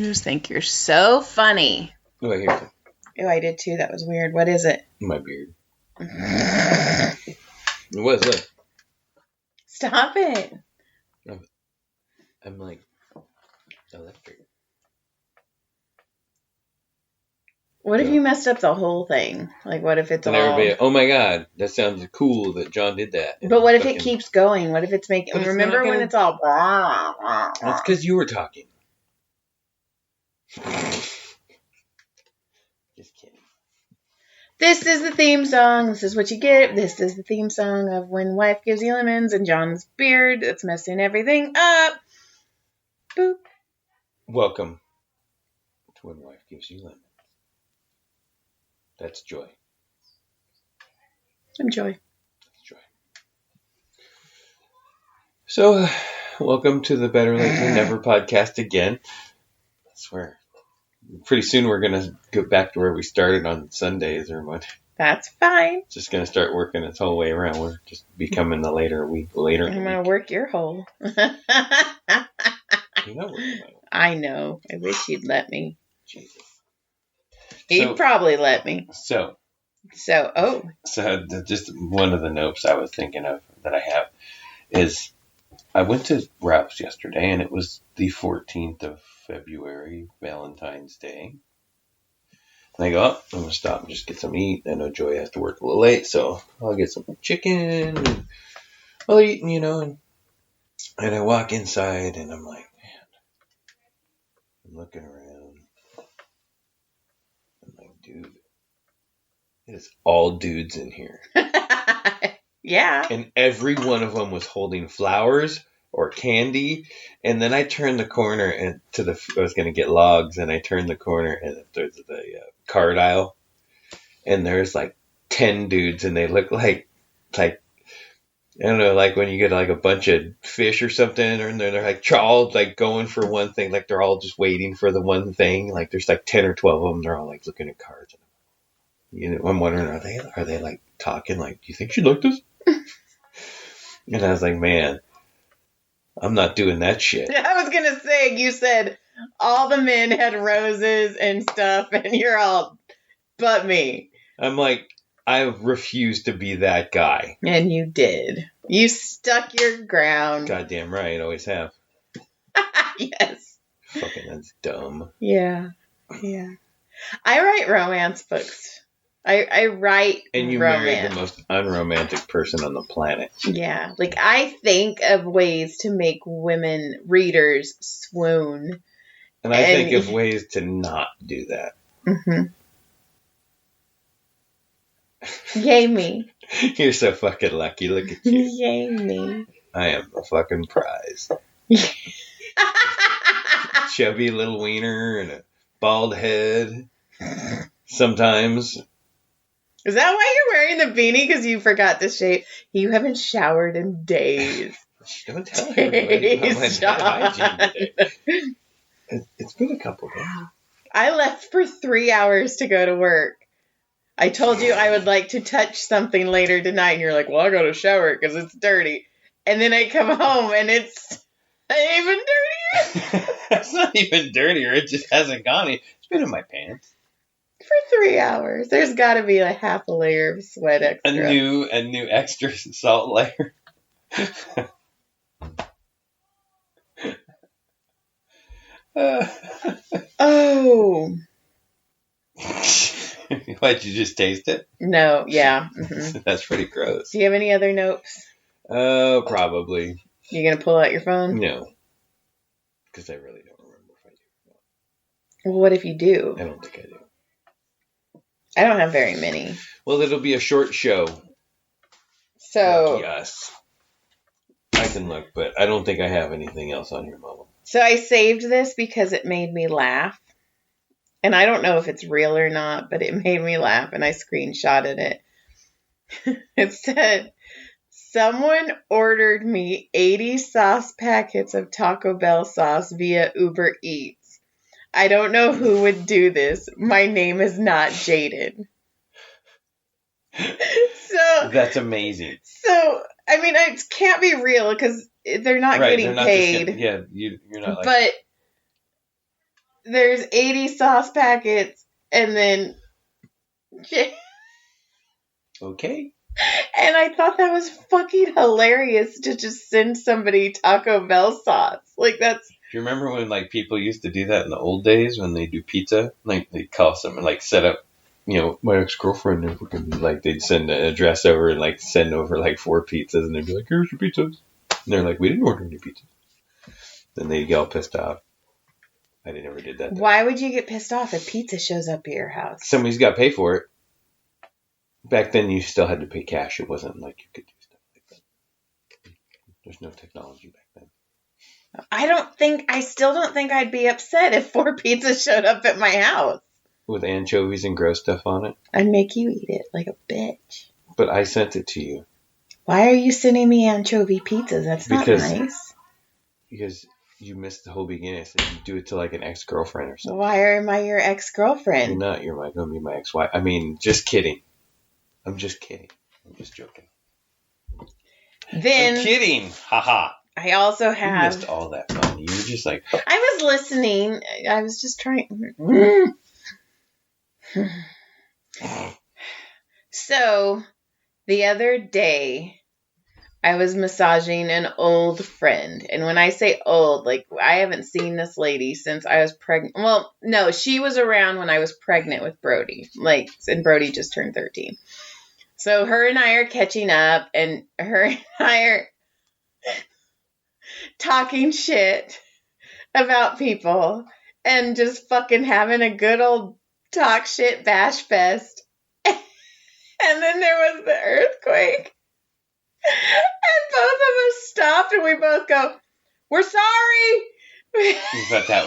You just think you're so funny. Oh, I hear it. Oh, I did too. That was weird. What is it? My beard. What is it? Stop it. I'm like electric. What if you messed up the whole thing? Like, what if it's and all... everybody, oh my God, that sounds cool that John did that. But what if it keeps going? What if it's making... But it's Remember not when gonna- it's all... That's because you were talking. Just kidding. This is the theme song. This is what you get. This is the theme song of When Wife Gives You Lemons and John's beard. It's messing everything up. Boop. Welcome to When Wife Gives You Lemons. That's Joy. I'm Joy. That's Joy. So, welcome to the Better Late Than Never podcast again. I swear. Pretty soon we're going to go back to where we started on Sundays or what. That's fine. It's just going to start working its whole way around. We're just becoming the later week. I'm going to work your hole. You're not working my hole. I know. I wish you'd let me. Jesus. He'd probably let me. So, just one of the notes I was thinking of that I have is I went to Ralph's yesterday and it was the 14th of February, Valentine's Day. And I go, I'm going to stop and just get some to eat. I know Joy has to work a little late, so I'll get some chicken and I'll eat, and I walk inside and I'm like, man, I'm looking around. I'm like, dude, it is all dudes in here. yeah. And every one of them was holding flowers or candy. And then I turned the corner and I was going to get logs, and I turned the corner and there's the card aisle. And there's like 10 dudes, and they look like I don't know, like when you get like a bunch of fish or something, and they're like all like going for one thing, like they're all just waiting for the one thing. Like there's like 10 or 12 of them. They're all like looking at cards. I'm wondering, are they like talking? Like, do you think she looked us? And I was like, man, I'm not doing that shit. I was gonna say, you said all the men had roses and stuff, and you're all, but me. I'm like, I refuse to be that guy. And you did. You stuck your ground. Goddamn right, always have. Yes. Fucking, that's dumb. Yeah. I write romance books. I write and you romance. married the most unromantic person on the planet. Yeah. Like, I think of ways to make women readers swoon. And I think of ways to not do that. Mm-hmm. Yay me. You're so fucking lucky. Look at you. Yay me. I am the fucking prize. Chubby little wiener and a bald head. Sometimes. Is that why you're wearing the beanie? Because you forgot to shave? You haven't showered in days. Don't tell everybody about my bad hygiene today. It's been a couple days. I left for 3 hours to go to work. I told you I would like to touch something later tonight, and you're like, well, I gotta shower because it's dirty. And then I come home, and it's even dirtier. It's not even dirtier. It just hasn't gone. It's been in my pants. For 3 hours. There's got to be like half a layer of sweat extra. A new extra salt layer. Oh. What, you just taste it? No, yeah. Mm-hmm. That's pretty gross. Do you have any other notes? Oh, probably. You going to pull out your phone? No. Because I really don't remember if I do. Well, what if you do? I don't think I do. I don't have very many. Well, it'll be a short show. So. Lucky us. I can look, but I don't think I have anything else on here, Mama. So I saved this because it made me laugh. And I don't know if it's real or not, but it made me laugh, and I screenshotted it. It said, someone ordered me 80 sauce packets of Taco Bell sauce via Uber Eats. I don't know who would do this. My name is not Jaden. So that's amazing. So, I mean, it can't be real because they're not getting paid. You're not like... But there's 80 sauce packets, and then... Okay. And I thought that was fucking hilarious to just send somebody Taco Bell sauce. Like, that's... Do you remember when, like, people used to do that in the old days when they do pizza? Like, they'd call someone, like, set up, you know, my ex-girlfriend, like, they'd send an address over and, like, send over, like, 4 pizzas, and they'd be like, here's your pizzas. And they're like, we didn't order any pizzas. Then they'd get all pissed off. I never did that, though. Why would you get pissed off if pizza shows up at your house? Somebody's got to pay for it. Back then, you still had to pay cash. It wasn't like you could do stuff like that. There's no technology back then. I still don't think I'd be upset if 4 pizzas showed up at my house. With anchovies and gross stuff on it. I'd make you eat it like a bitch. But I sent it to you. Why are you sending me anchovy pizzas? That's not nice. Because you missed the whole beginning. I said you do it to like an ex-girlfriend or something. Why am I your ex-girlfriend? You're not. You're going to be my ex-wife. I mean, just kidding. I'm just kidding. I'm just joking. Then I'm kidding. Haha. I also have... You missed all that fun. You were just like... I was listening. I was just trying... So, the other day, I was massaging an old friend. And when I say old, like, I haven't seen this lady since I was pregnant. Well, no, she was around when I was pregnant with Brody. Like, and Brody just turned 13. So, her and I are catching up, and her and I are talking shit about people and just fucking having a good old talk shit bash fest. And then there was the earthquake. And both of us stopped and we both go, we're sorry. But that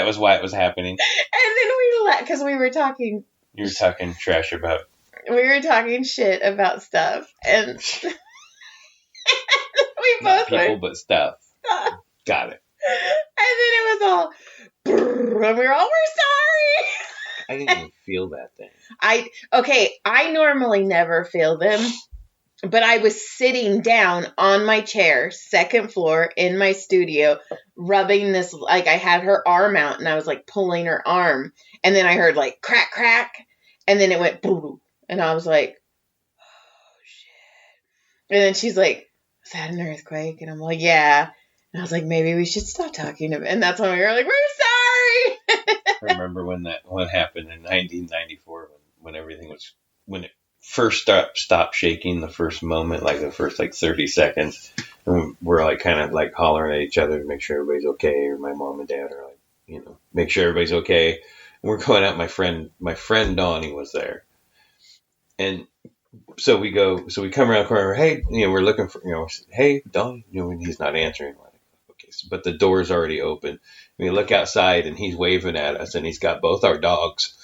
was why it was happening. And then we left because we were talking. You were talking trash about. We were talking shit about stuff. And we both Not people, but stuff. Got it. And then it was all, and we were all, we're sorry. I didn't even feel that thing. I normally never feel them, but I was sitting down on my chair, second floor in my studio, rubbing this, like I had her arm out and I was like pulling her arm. And then I heard like crack, crack. And then it went boom. And I was like, oh shit. And then she's like, was that an earthquake? And I'm like, yeah. And I was like, maybe we should stop talking about it. And that's when we were like, we're sorry. I remember when what happened in 1994 when everything was, when it first stopped shaking, the first moment, like the first like 30 seconds, and we're like kind of like hollering at each other to make sure everybody's okay, or my mom and dad are like, you know, make sure everybody's okay. And we're going out, my friend Donnie was there. And so we come around the corner, hey, you know, we're looking for, you know, hey, Donnie, you know, and he's not answering. We're like, okay, but the door's already open. We look outside and he's waving at us, and he's got both our dogs.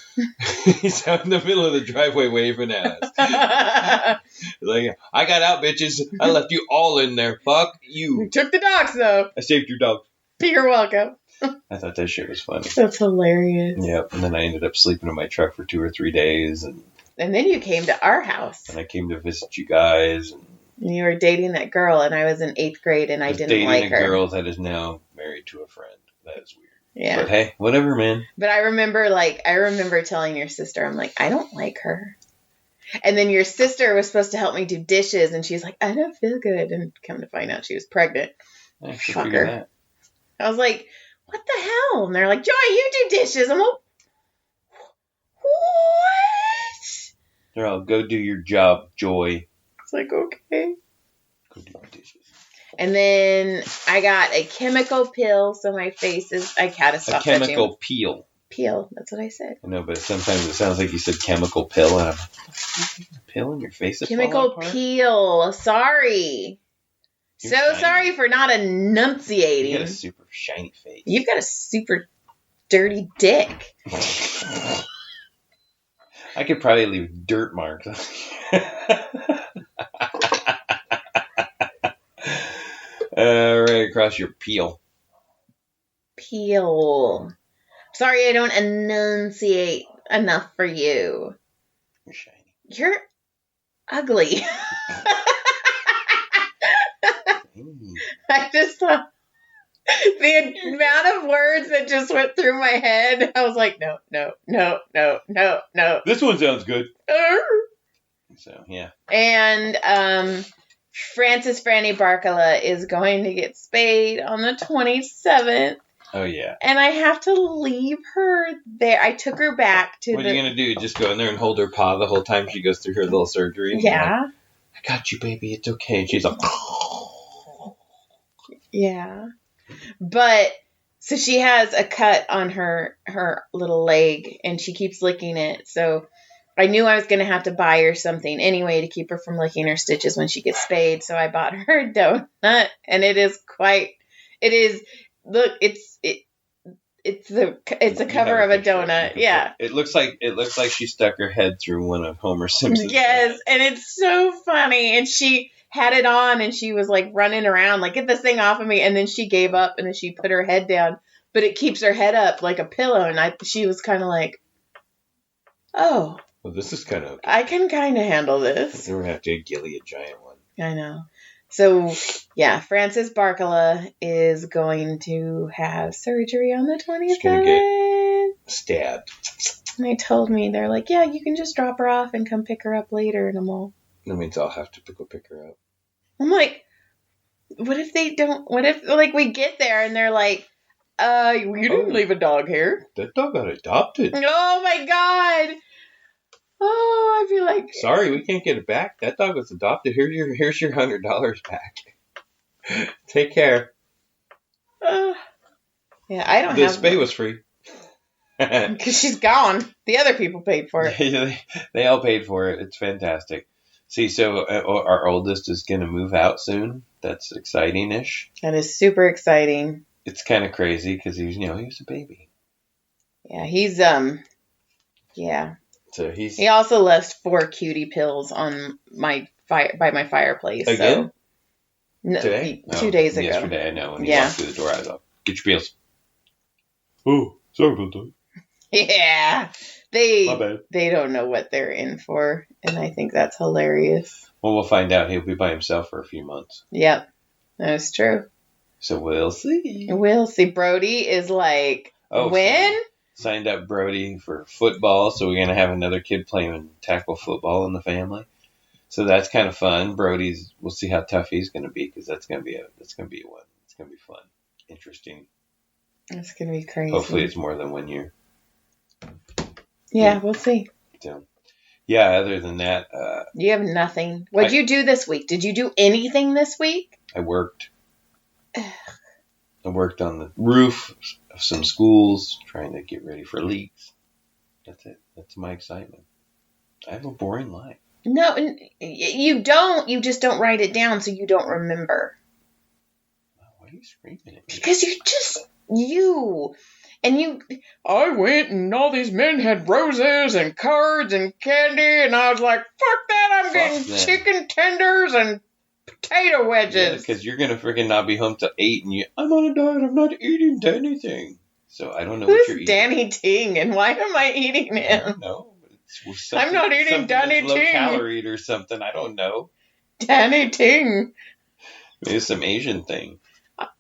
He's out in the middle of the driveway waving at us. Like, I got out, bitches. I left you all in there. Fuck you. You took the dogs, though. I saved your dogs. You're welcome. I thought that shit was funny. That's hilarious. Yep. And then I ended up sleeping in my truck for 2 or 3 days. And then you came to our house. And I came to visit you guys. And you were dating that girl, and I was in 8th grade, and I didn't like her. Dating a girl that is now married to a friend. That is weird. Yeah. But hey, whatever, man. But I remember telling your sister, I'm like, I don't like her. And then your sister was supposed to help me do dishes, and she's like, I don't feel good. And come to find out she was pregnant. Fucker. I was like, what the hell? And they're like, Joy, you do dishes. I'm like, what? They're all, go do your job, Joy. It's like, okay. Go do your dishes. And then I got a chemical peel, so my face is, I gotta stop touching. A chemical peel. Peel, that's what I said. I know, but sometimes it sounds like you said chemical pill, and I'm like, a pill in your face? Chemical peel, sorry. You're so shiny. Sorry for not enunciating. You got a super shiny face. You've got a super dirty dick. I could probably leave dirt marks. Right across your peel. Peel. Sorry, I don't enunciate enough for you. You're shiny. You're ugly. I just thought The amount of words that just went through my head, I was like, no, no, no, no, no, no. This one sounds good. So, yeah. And Frances Franny Barkala is going to get spayed on the 27th. Oh, yeah. And I have to leave her there. I took her back to What are you going to do? Just go in there and hold her paw the whole time she goes through her little surgery? Yeah. Like, I got you, baby. It's okay. And she's like... Yeah. But, so she has a cut on her little leg, and she keeps licking it. So I knew I was going to have to buy her something anyway to keep her from licking her stitches when she gets spayed. So I bought her a donut, and look, it's a cover of a donut. Yeah. It looks like she stuck her head through one of Homer Simpson's. Yes, and it's so funny. And she had it on, and she was like running around, like, get this thing off of me. And then she gave up, and then she put her head down, but it keeps her head up like a pillow. And she was kind of like, oh, well, this is kind of okay. I can kind of handle this. We're gonna have to get Gilly a giant one. I know. So, yeah, Frances Barkala is going to have surgery on the 27th. She's gonna get stabbed. And they told me, they're like, yeah, you can just drop her off and come pick her up later. And I'm all... That means I'll have to go pick her up. I'm like, what if like, we get there and they're like, you didn't leave a dog here. That dog got adopted. Oh, my God. Oh, I feel like... Sorry, we can't get it back. That dog was adopted. Here's your $100 back. Take care. Yeah, I don't the have... The spay was free. Because she's gone. The other people paid for it. They all paid for it. It's fantastic. See, so our oldest is going to move out soon. That's exciting-ish. That is super exciting. It's kind of crazy because he was a baby. Yeah, he's, yeah. So he also left 4 cutie pills on by my fireplace. Again? So, no, today? 2 days ago. Yesterday, I know. When he walked through the door, I was like, get your pills. Oh, sorry about that. Yeah. My bad. They don't know what they're in for, and I think that's hilarious. Well, we'll find out. He'll be by himself for a few months. Yep, that's true. So we'll see. We'll see. Brody is like, when? Signed up Brody for football, so we're going to have another kid playing tackle football in the family. So that's kind of fun. We'll see how tough he's going to be, because that's going to be one. It's going to be fun. Interesting. It's going to be crazy. Hopefully it's more than 1 year. Yeah, we'll see. So, yeah, other than that... you have nothing. What'd you do this week? Did you do anything this week? I worked. I worked on the roof of some schools, trying to get ready for leaks. That's it. That's my excitement. I have a boring life. No, you don't. You just don't write it down so you don't remember. Why are you screaming at me? Because I went and all these men had roses and cards and candy, and I was like, fuck that, I'm getting chicken tenders and potato wedges. Yeah, because you're going to freaking not be home till 8, and I'm on a diet, I'm not eating anything. So I don't know what you're eating. Who's Danny Ting, and why am I eating him? I don't know. I'm not eating Danny Ting. Low calorie or something, I don't know. Danny Ting. Maybe some Asian thing.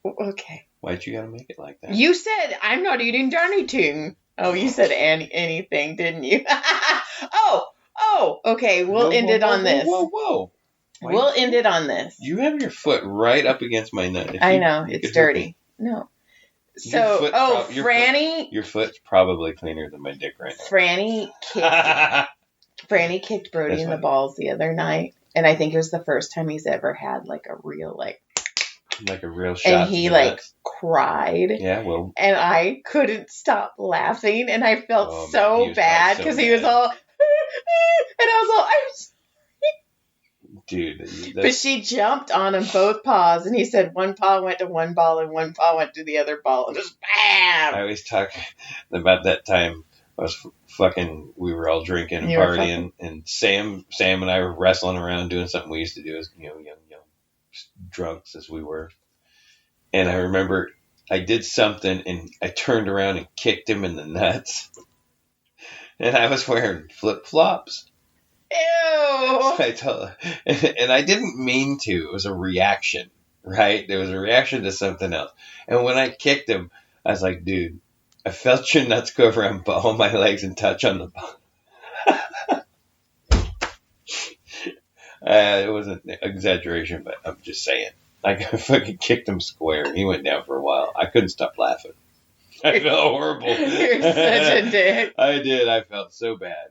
Okay. Why'd you gotta make it like that? You said, I'm not eating Danny Ting. Oh, you said anything, didn't you? Okay, we'll end it on this. Whoa. We'll end it on this. You have your foot right up against my nut. I know, it's dirty. No. So, Franny... Your foot's probably cleaner than my dick right now. Franny kicked Brody in the balls the other night, and I think it was the first time he's ever had, like, a real, like a real shot. And he, like, cried. Yeah, well. And I couldn't stop laughing, and I felt so bad, because he was all... and I was all... I'm sorry. Dude. But she jumped on him, both paws, and he said one paw went to one ball and one paw went to the other ball, and just BAM! I always talk about that time we were all drinking and partying, and Sam and I were wrestling around doing something we used to do as, young drunks as we were. And I remember I did something, and I turned around and kicked him in the nuts. And I was wearing flip-flops. Ew! And I didn't mean to. It was a reaction. right? There was a reaction to something else. And when I kicked him, I was like, dude, I felt your nuts go around all my legs and touch on the bone. It wasn't an exaggeration, but I'm just saying. Like, I fucking kicked him square. He went down for a while. I couldn't stop laughing. I felt horrible. You're such a dick. I did. I felt so bad.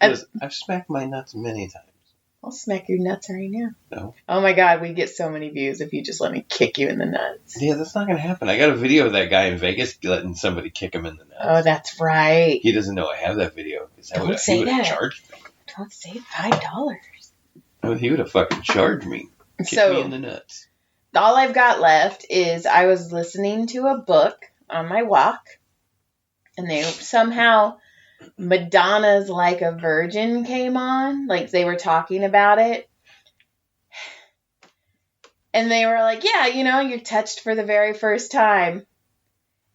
Listen, I've smacked my nuts many times. I'll smack your nuts right now. No. Oh my God, we'd get so many views if you just let me kick you in the nuts. Yeah, that's not going to happen. I got a video of that guy in Vegas letting somebody kick him in the nuts. Oh, that's right. He doesn't know I have that video. Don't say that. Charged me. Don't say $5. Oh, he would have fucking charged me. Kick me in the nuts. All I've got left is I was listening to a book on my walk, and they somehow Madonna's Like a Virgin came on. Like, they were talking about it. And they were like, yeah, you're touched for the very first time.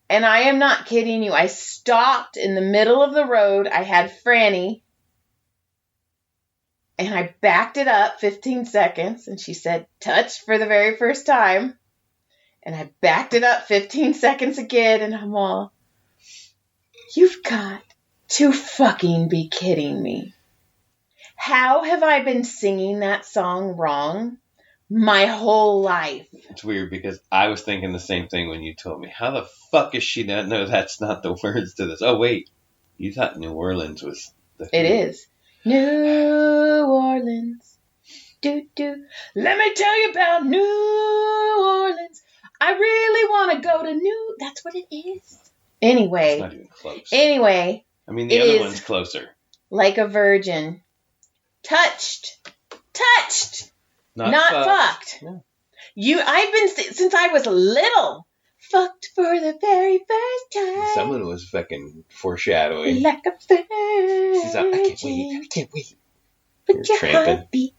And I am not kidding you. I stopped in the middle of the road. I had Franny. And I backed it up 15 seconds. And she said, touched for the very first time. And I backed it up 15 seconds again. And I'm all, you've got to fucking be kidding me. How have I been singing that song wrong my whole life? It's weird because I was thinking the same thing when you told me. How the fuck is she not know that's not the words to this? Oh, wait. You thought New Orleans was the It is. New Orleans. Do. Let me tell you about New Orleans. I really want to go to New... That's what it is. Anyway. It's not even close. Anyway. I mean, the other one's closer. Like a virgin. Touched. Not fucked. No. I've been, since I was little, fucked for the very first time. Someone was fucking foreshadowing. Like a virgin. She's like, I can't wait. But You're tramping. heartbeat.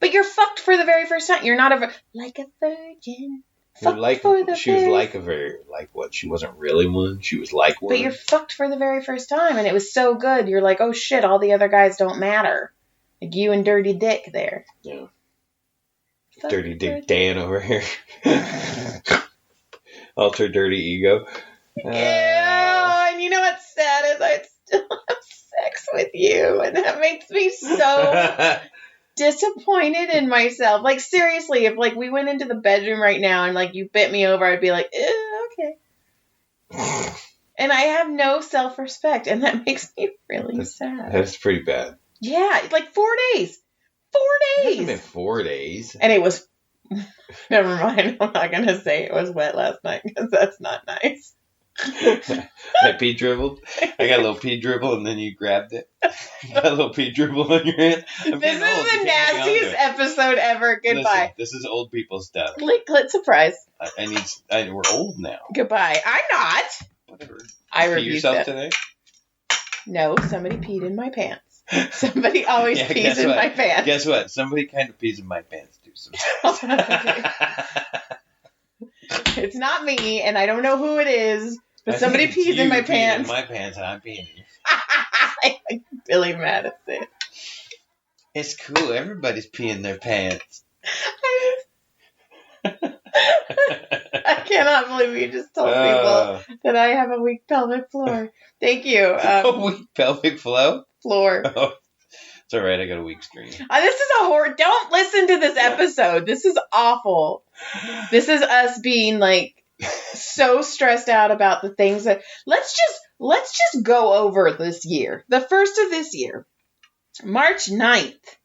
But you're fucked for the very first time. You're not like a virgin. She was like a very, like what? She wasn't really one. She was like one. But you're fucked for the very first time, and it was so good. You're like, oh shit, all the other guys don't matter. Like you and Dirty Dick there. Yeah. Dirty Dick Dan over here. Ultra dirty ego. Yeah, and you know what's sad is I still have sex with you, and that makes me so disappointed in myself. Like, seriously, if like we went into the bedroom right now and like you bit me over, I'd be like, okay. And I have no self-respect, and that makes me really sad. That's pretty bad. Yeah, like 4 days. 4 days. It hasn't been 4 days. And it was, never mind, I'm not going to say it was wet last night, because that's not nice. I pee dribbled. I got a little pee dribble, and then you grabbed it. You got a little pee dribble on your hand. This is the nastiest episode ever. Goodbye. Listen, this is old people stuff. Clit surprise. We're old now. Goodbye. I'm not. Whatever. I pee rebuked yourself that. today? No, somebody peed in my pants. Somebody always pees in my pants. Guess what? Somebody kind of pees in my pants too sometimes. It's not me, and I don't know who it is, but somebody pees in my pants. In my pants, and I'm peeing in yours. Like Billy Madison. It's cool. Everybody's peeing their pants. I cannot believe you just told people that I have a weak pelvic floor. Thank you. A weak pelvic floor? Oh, it's all right. I got a weak stream. This is a horror. Don't listen to this episode. This is awful. This is us being like so stressed out about the things that let's just go over this year. The first of this year. March 9th,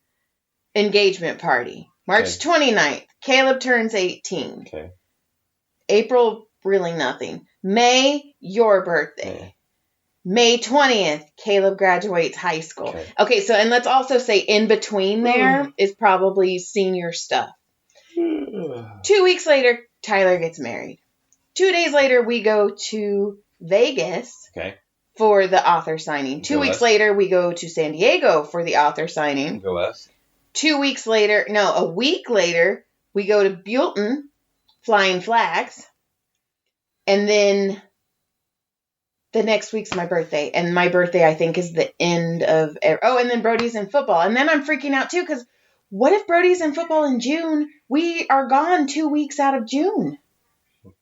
engagement party. March 29th, Caleb turns 18. Okay. April, really nothing. May, your birthday. Yeah. May 20th, Caleb graduates high school. Okay, so, and let's also say in between there is probably senior stuff. 2 weeks later, Tyler gets married. 2 days later, we go to Vegas for the author signing. 2 weeks later, we go to San Diego for the author signing. Go us. 2 weeks later, no, a week later, we go to Buellton, Flying Flags. And then the next week's my birthday. And my birthday, I think, is the end of... and then Brody's in football. And then I'm freaking out, too, because What if Brody's in football in June? We are gone 2 weeks out of June.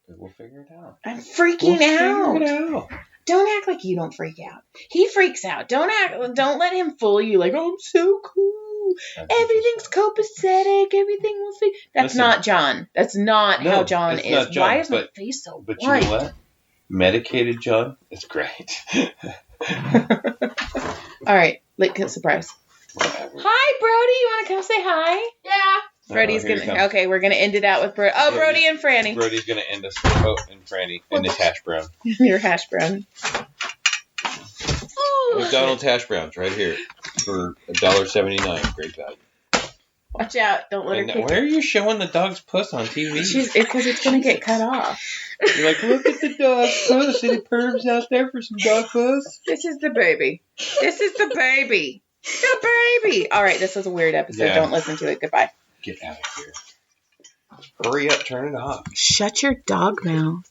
We'll figure it out. I'm freaking out. Figure it out. Don't act like you don't freak out. He freaks out. Don't let him fool you like, oh, I'm so cool. Everything's copacetic. Everything will fix. That's not John. That's not how John is. Not John, why is my face so white? You know what? Medicated John is great. All right. Surprise. Whatever. Hi, Brody. You want to come say hi? Yeah. Brody's gonna. Okay, we're gonna end it out with Brody. Oh, Brody and Franny. Brody's gonna end us. Oh, and Franny and his hash brown. Your hash brown. McDonald's hash browns right here for $1.79. Great value. Watch out! Don't let her kick. Why are you showing the dog's puss on TV? It's because it's gonna get cut off. You're like, look at the dog's puss. Any pervs out there for some dog puss? This is the baby. This is the baby. The baby. All right, this was a weird episode. Yeah. Don't listen to it. Goodbye. Get out of here. Hurry up, turn it off. Shut your dog mouth.